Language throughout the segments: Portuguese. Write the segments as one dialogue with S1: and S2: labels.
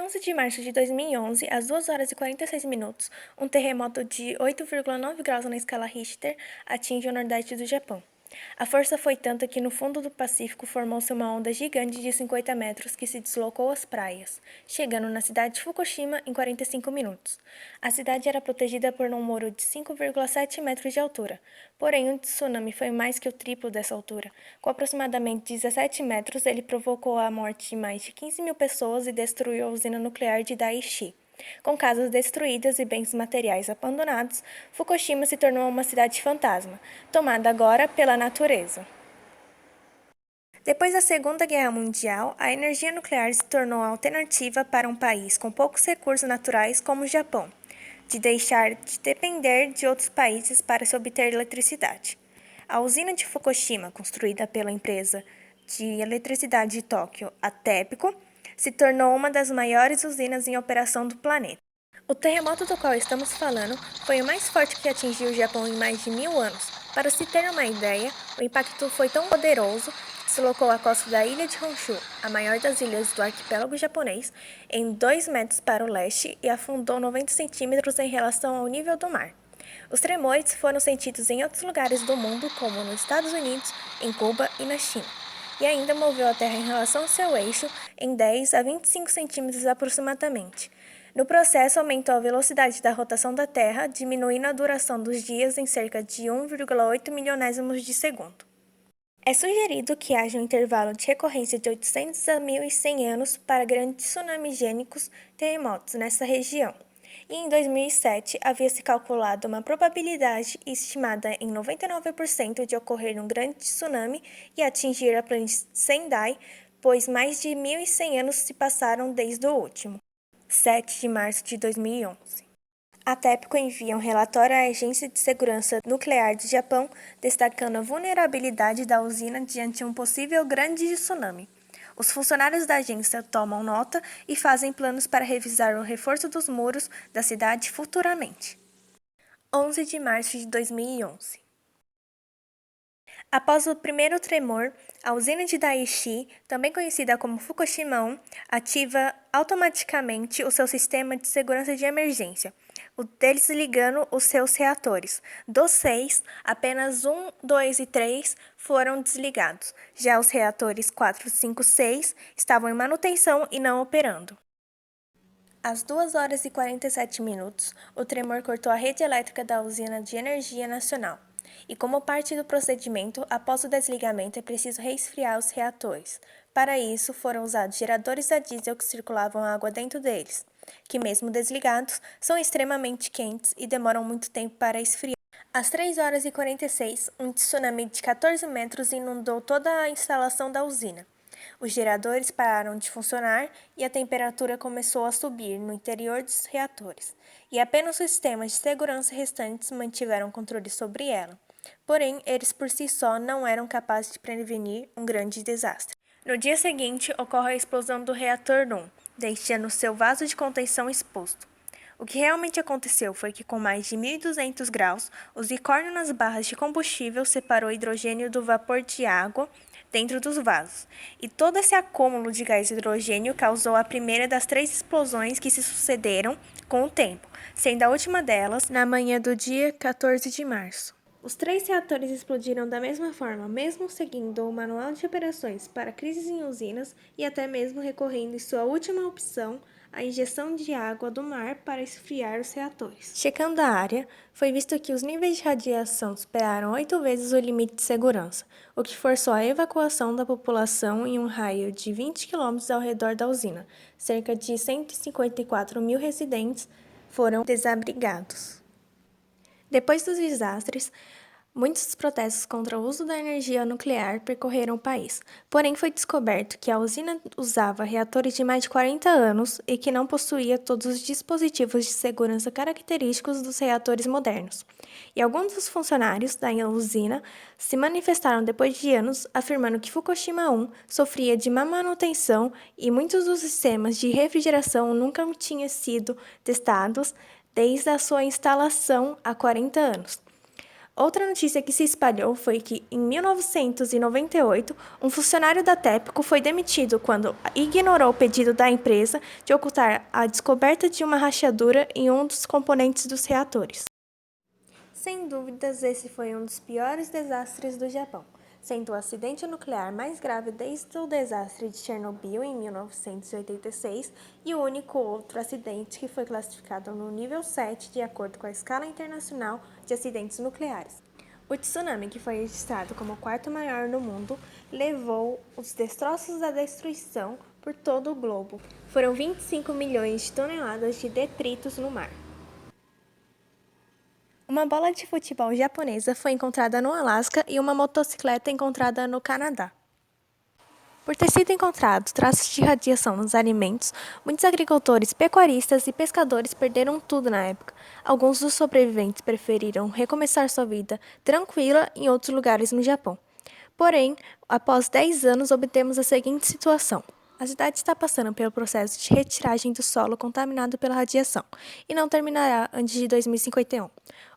S1: 11 de março de 2011, às 2 horas e 46 minutos, um terremoto de 8,9 graus na escala Richter atinge o nordeste do Japão. A força foi tanta que no fundo do Pacífico formou-se uma onda gigante de 50 metros que se deslocou às praias, chegando na cidade de Fukushima em 45 minutos. A cidade era protegida por um muro de 5,7 metros de altura, porém o tsunami foi mais que o triplo dessa altura. Com aproximadamente 17 metros, ele provocou a morte de mais de 15 mil pessoas e destruiu a usina nuclear de Daiichi. Com casas destruídas e bens materiais abandonados, Fukushima se tornou uma cidade fantasma, tomada agora pela natureza. Depois da Segunda Guerra Mundial, a energia nuclear se tornou a alternativa para um país com poucos recursos naturais como o Japão, de deixar de depender de outros países para se obter eletricidade. A usina de Fukushima, construída pela empresa de eletricidade de Tóquio, a TEPCO, se tornou uma das maiores usinas em operação do planeta. O terremoto do qual estamos falando foi o mais forte que atingiu o Japão em mais de 1000 anos. Para se ter uma ideia, o impacto foi tão poderoso que deslocou a costa da ilha de Honshu, a maior das ilhas do arquipélago japonês, em 2 metros para o leste e afundou 90 centímetros em relação ao nível do mar. Os tremores foram sentidos em outros lugares do mundo, como nos Estados Unidos, em Cuba e na China, e ainda moveu a Terra em relação ao seu eixo em 10 a 25 centímetros aproximadamente. No processo, aumentou a velocidade da rotação da Terra, diminuindo a duração dos dias em cerca de 1,8 milionésimos de segundo. É sugerido que haja um intervalo de recorrência de 800 a 1100 anos para grandes tsunamigênicos terremotos nessa região. E em 2007, havia-se calculado uma probabilidade estimada em 99% de ocorrer um grande tsunami e atingir a planície Sendai, pois mais de 1100 anos se passaram desde o último, 7 de março de 2011. A TEPCO envia um relatório à Agência de Segurança Nuclear do Japão, destacando a vulnerabilidade da usina diante de um possível grande tsunami. Os funcionários da agência tomam nota e fazem planos para revisar o reforço dos muros da cidade futuramente. 11 de março de 2011. Após o primeiro tremor, a usina de Daiichi, também conhecida como Fukushima 1, ativa automaticamente o seu sistema de segurança de emergência, desligando os seus reatores. Dos 6, apenas 1, 2 e 3 foram desligados. Já os reatores 4, 5 e 6 estavam em manutenção e não operando. Às 2 horas e 47 minutos, o tremor cortou a rede elétrica da usina de energia nacional. E como parte do procedimento, após o desligamento é preciso resfriar os reatores. Para isso, foram usados geradores a diesel que circulavam água dentro deles, que mesmo desligados, são extremamente quentes e demoram muito tempo para esfriar. Às 3 horas e 46, um tsunami de 14 metros inundou toda a instalação da usina. Os geradores pararam de funcionar e a temperatura começou a subir no interior dos reatores, e apenas os sistemas de segurança restantes mantiveram controle sobre ela. Porém, eles por si só não eram capazes de prevenir um grande desastre. No dia seguinte, ocorre a explosão do reator 1, deixando seu vaso de contenção exposto. O que realmente aconteceu foi que, com mais de 1.200 graus, o unicórnio nas barras de combustível separou o hidrogênio do vapor de água dentro dos vasos, e todo esse acúmulo de gás hidrogênio causou a primeira das 3 explosões que se sucederam com o tempo, sendo a última delas na manhã do dia 14 de março. Os 3 reatores explodiram da mesma forma, mesmo seguindo o manual de operações para crises em usinas e até mesmo recorrendo em sua última opção, a injeção de água do mar para esfriar os reatores. Checando a área, foi visto que os níveis de radiação superaram 8 vezes o limite de segurança, o que forçou a evacuação da população em um raio de 20 km ao redor da usina. Cerca de 154 mil residentes foram desabrigados. Depois dos desastres, muitos protestos contra o uso da energia nuclear percorreram o país. Porém, foi descoberto que a usina usava reatores de mais de 40 anos e que não possuía todos os dispositivos de segurança característicos dos reatores modernos. E alguns dos funcionários da usina se manifestaram depois de anos, afirmando que Fukushima 1 sofria de má manutenção e muitos dos sistemas de refrigeração nunca tinham sido testados desde a sua instalação há 40 anos. Outra notícia que se espalhou foi que, em 1998, um funcionário da TEPCO foi demitido quando ignorou o pedido da empresa de ocultar a descoberta de uma rachadura em um dos componentes dos reatores. Sem dúvidas, esse foi um dos piores desastres do Japão, sendo o acidente nuclear mais grave desde o desastre de Chernobyl em 1986 e o único outro acidente que foi classificado no nível 7 de acordo com a escala internacional de acidentes nucleares. O tsunami, que foi registrado como o quarto maior no mundo, levou os destroços da destruição por todo o globo. Foram 25 milhões de toneladas de detritos no mar. Uma bola de futebol japonesa foi encontrada no Alasca e uma motocicleta encontrada no Canadá. Por ter sido encontrado traços de radiação nos alimentos, muitos agricultores, pecuaristas e pescadores perderam tudo na época. Alguns dos sobreviventes preferiram recomeçar sua vida tranquila em outros lugares no Japão. Porém, após 10 anos, obtemos a seguinte situação. A cidade está passando pelo processo de retiragem do solo contaminado pela radiação e não terminará antes de 2051.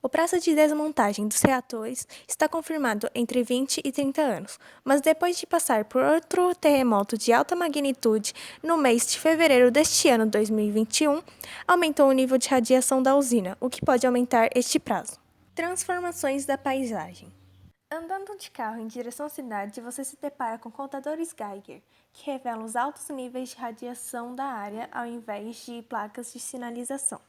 S1: O prazo de desmontagem dos reatores está confirmado entre 20 e 30 anos, mas depois de passar por outro terremoto de alta magnitude no mês de fevereiro deste ano 2021, aumentou o nível de radiação da usina, o que pode aumentar este prazo. Transformações da paisagem. Andando de carro em direção à cidade, você se depara com contadores Geiger, que revelam os altos níveis de radiação da área ao invés de placas de sinalização.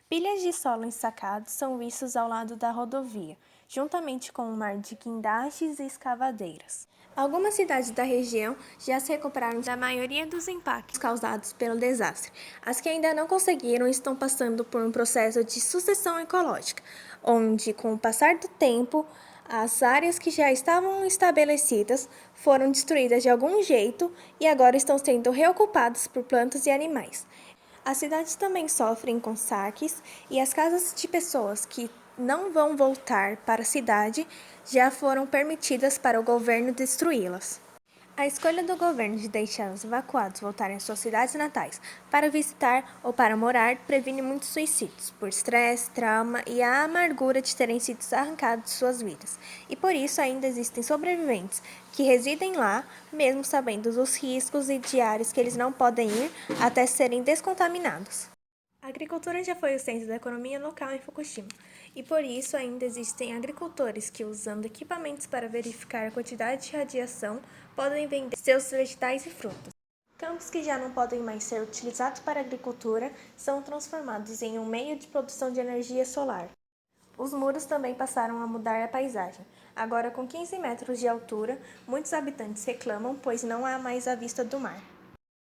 S1: Pilhas de solo ensacados são vistos ao lado da rodovia, juntamente com um mar de guindastes e escavadeiras. Algumas cidades da região já se recuperaram da maioria dos impactos causados pelo desastre. As que ainda não conseguiram estão passando por um processo de sucessão ecológica, onde, com o passar do tempo, as áreas que já estavam estabelecidas foram destruídas de algum jeito e agora estão sendo reocupadas por plantas e animais. As cidades também sofrem com saques e as casas de pessoas que não vão voltar para a cidade já foram permitidas para o governo destruí-las. A escolha do governo de deixar os evacuados voltarem às suas cidades natais para visitar ou para morar previne muitos suicídios, por estresse, trauma e a amargura de terem sido arrancados de suas vidas. E por isso ainda existem sobreviventes que residem lá, mesmo sabendo dos riscos e diários que eles não podem ir até serem descontaminados. A agricultura já foi o centro da economia local em Fukushima, e por isso ainda existem agricultores que, usando equipamentos para verificar a quantidade de radiação, podem vender seus vegetais e frutas. Campos que já não podem mais ser utilizados para agricultura são transformados em um meio de produção de energia solar. Os muros também passaram a mudar a paisagem. Agora, com 15 metros de altura, muitos habitantes reclamam, pois não há mais a vista do mar.